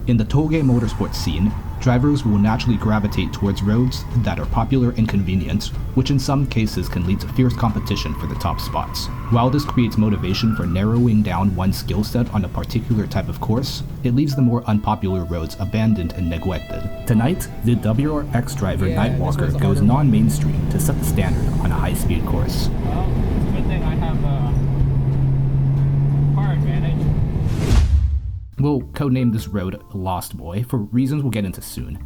In the touge motorsport scene, drivers will naturally gravitate towards roads that are popular and convenient, which in some cases can lead to fierce competition for the top spots. While this creates motivation for narrowing down one's skill set on a particular type of course, it leaves the more unpopular roads abandoned and neglected. Tonight, the WRX driver Nightwalker goes non-mainstream to set the standard on a high-speed course. Well, it's a good thing I have car advantage. We'll codename this road Lost Boy for reasons we'll get into soon.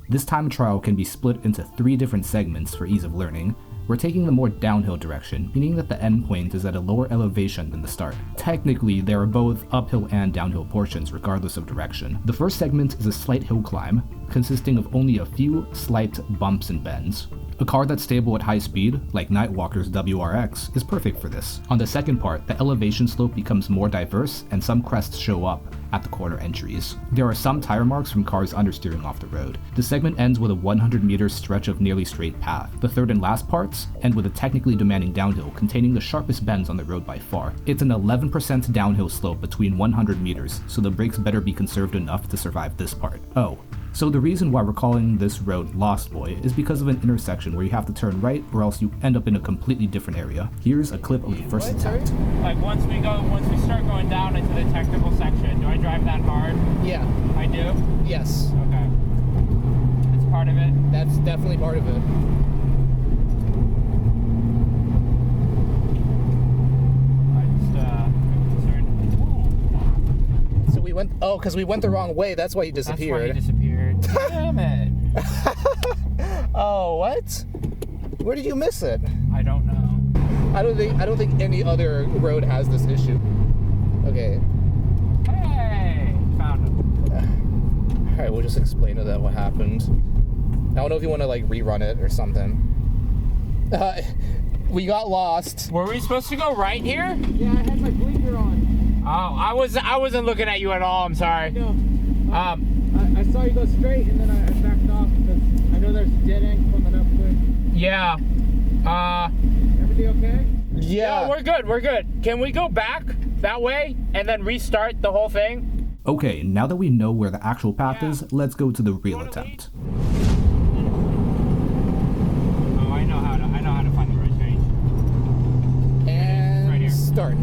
This time trial can be split into 3 different segments for ease of learning. We're taking the more downhill direction, meaning that the endpoint is at a lower elevation than the start. Technically, there are both uphill and downhill portions regardless of direction. The first segment is a slight hill climb, consisting of only a few slight bumps and bends. A car that's stable at high speed, like Nightwalker's WRX, is perfect for this. On the second part, the elevation slope becomes more diverse and some crests show up at the corner entries. There are some tire marks from cars understeering off the road. The segment ends with a 100-meter stretch of nearly straight path. The third and last parts end with a technically demanding downhill containing the sharpest bends on the road by far. It's an 11% downhill slope between 100 meters, so the brakes better be conserved enough to survive this part. Oh, so the reason why we're calling this road Lost Boy is because of an intersection where you have to turn right or else you end up in a completely different area. Here's a clip of the first attempt. Like once we start going down into the technical section, do I drive that hard? Yeah. I do? Yes. Okay. It's part of it? That's definitely part of it. Because we went the wrong way. That's why you disappeared. That's why you disappeared. Damn it. Oh, what? Where did you miss it? I don't know. I don't think any other road has this issue. Okay. Hey, found him. All right, we'll just explain to them what happened. I don't know if you want to like rerun it or something. We got lost. Were we supposed to go right here? Yeah, I had my blinker on. Oh, I wasn't looking at you at all. I'm sorry. No. I saw you go straight, and then I backed off because I know there's a dead end coming up quick. Yeah. Everything okay? Yeah. No, we're good. We're good. Can we go back that way and then restart the whole thing? Okay, now that we know where the actual path is, let's go to the real attempt. Oh, I know how to find the road change. And right here. Start.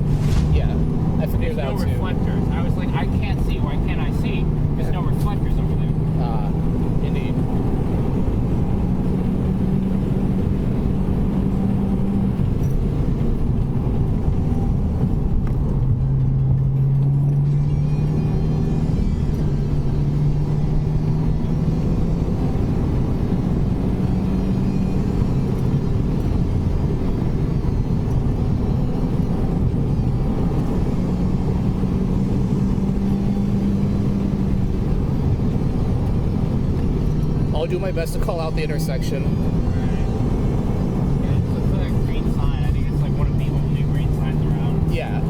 Yeah. I figured There's out no too. reflectors. I was like, I can't see. Why can't I see? There's no reflectors over there. Indeed. I'll do my best to call out the intersection. Yeah, it looks like a green sign. I think it's like one of the only green signs around. Yeah.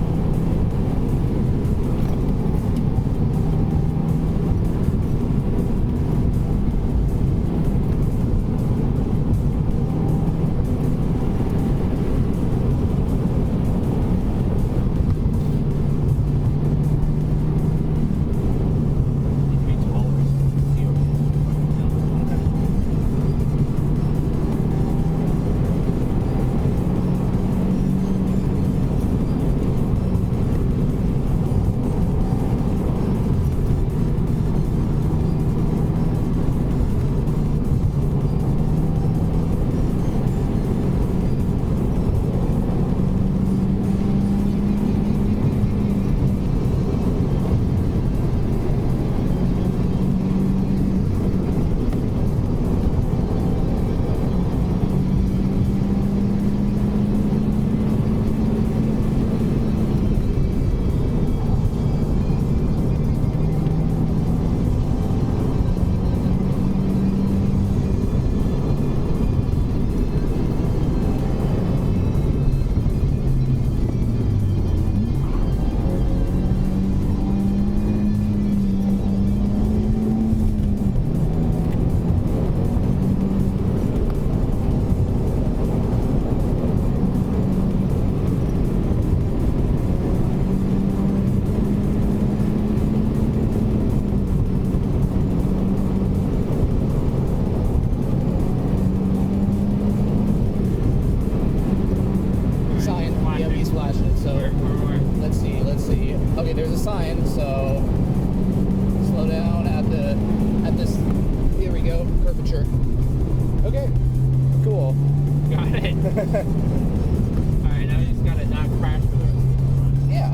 Alright, now you just gotta not crash for the rest of the Yeah.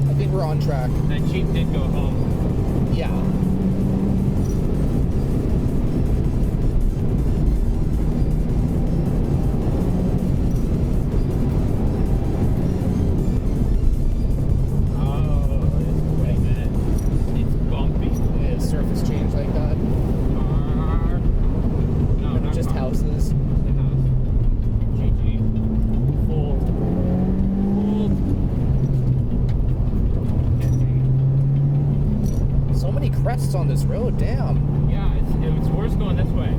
I think we're on track. run. That Jeep did go home. Yeah. Wait a minute. It's bumpy. Yeah, surface change like that. Car. No, not Just car. houses. The house. GG. Full. So many crests on this road, damn. Yeah, it's worse going this way.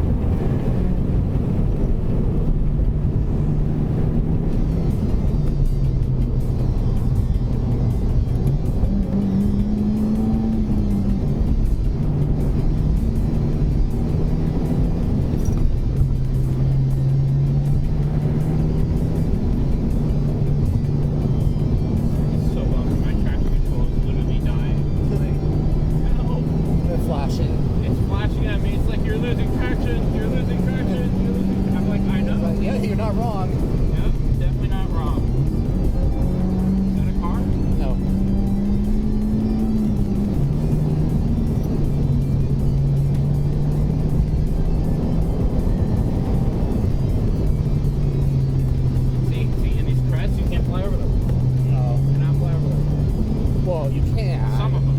So bummed. My traction control is literally dying. Help. They're flashing. It's flashing at me. It's like you're losing traction. You're losing traction. You're losing. I'm like, I know. But yeah, you're not wrong. Yep, definitely not wrong. Is that a car? No. See, in these crests, you can't fly over them. No. You cannot fly over them. Well, you can. Some of them.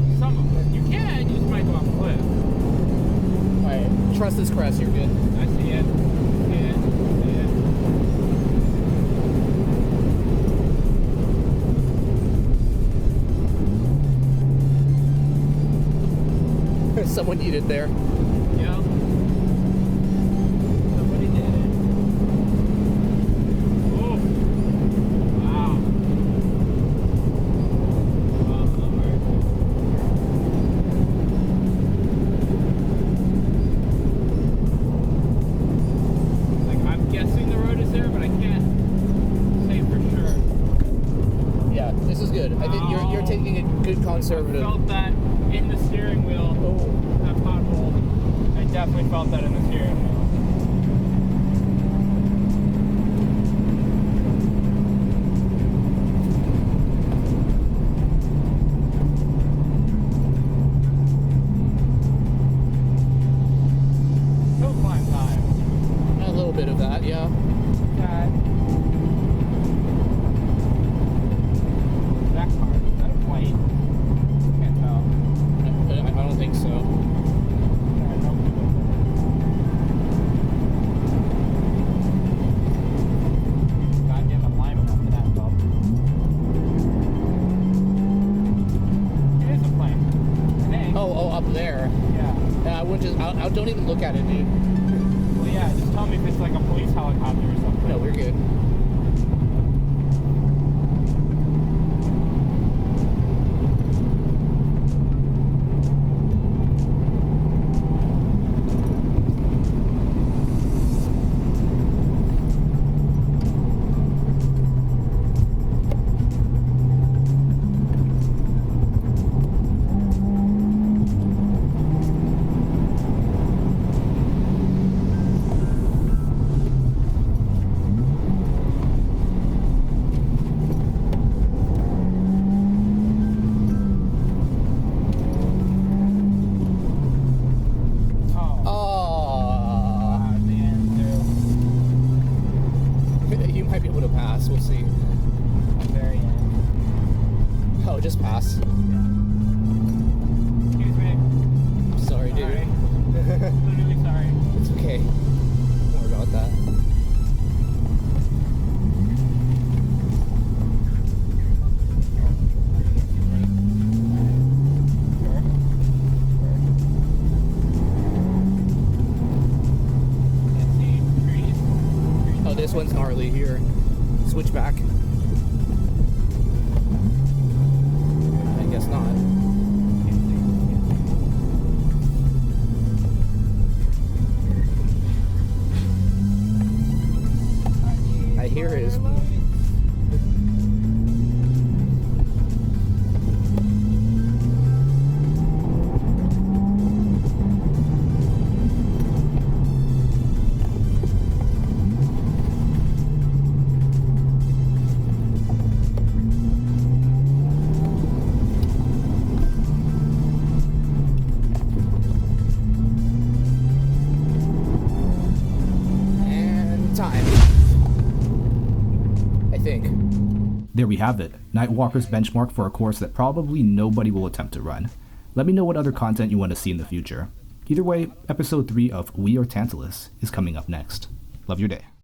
You can. You just might go off a cliff. Alright, trust this crest, you're good. I see it. Someone needed there. Yep. Somebody did it. Oh. Wow. Lord. Like, I'm guessing the road is there, but I can't say for sure. Yeah, this is good. I think you're taking a good I conservative. felt that in the steering wheel. Oh. That pothole. I definitely felt that in the steering wheel. Hill climb time. A little bit of that, yeah. God. That car, is that a plane? Can't tell. I don't think so. Yeah, I don't think it's goddamn alignment after that bump. It is a plane. An egg. Oh, up there. Yeah. I wouldn't just. I don't even look at it, dude. Well, yeah, just tell me if it's like a police helicopter or something. No, we're good. Oh. Oh. The end too. You might be able to pass. We'll see. The very end. Oh, just pass. Excuse me. Sorry, dude. Sorry. Literally sorry. It's okay. Don't worry about that. Oh, this one's gnarly here. Switch back. I guess not. I hear his. think? There we have it, Nightwalker's benchmark for a course that probably nobody will attempt to run. Let me know what other content you want to see in the future. Either way, episode 3 of We Are Tantalus is coming up next. Love your day.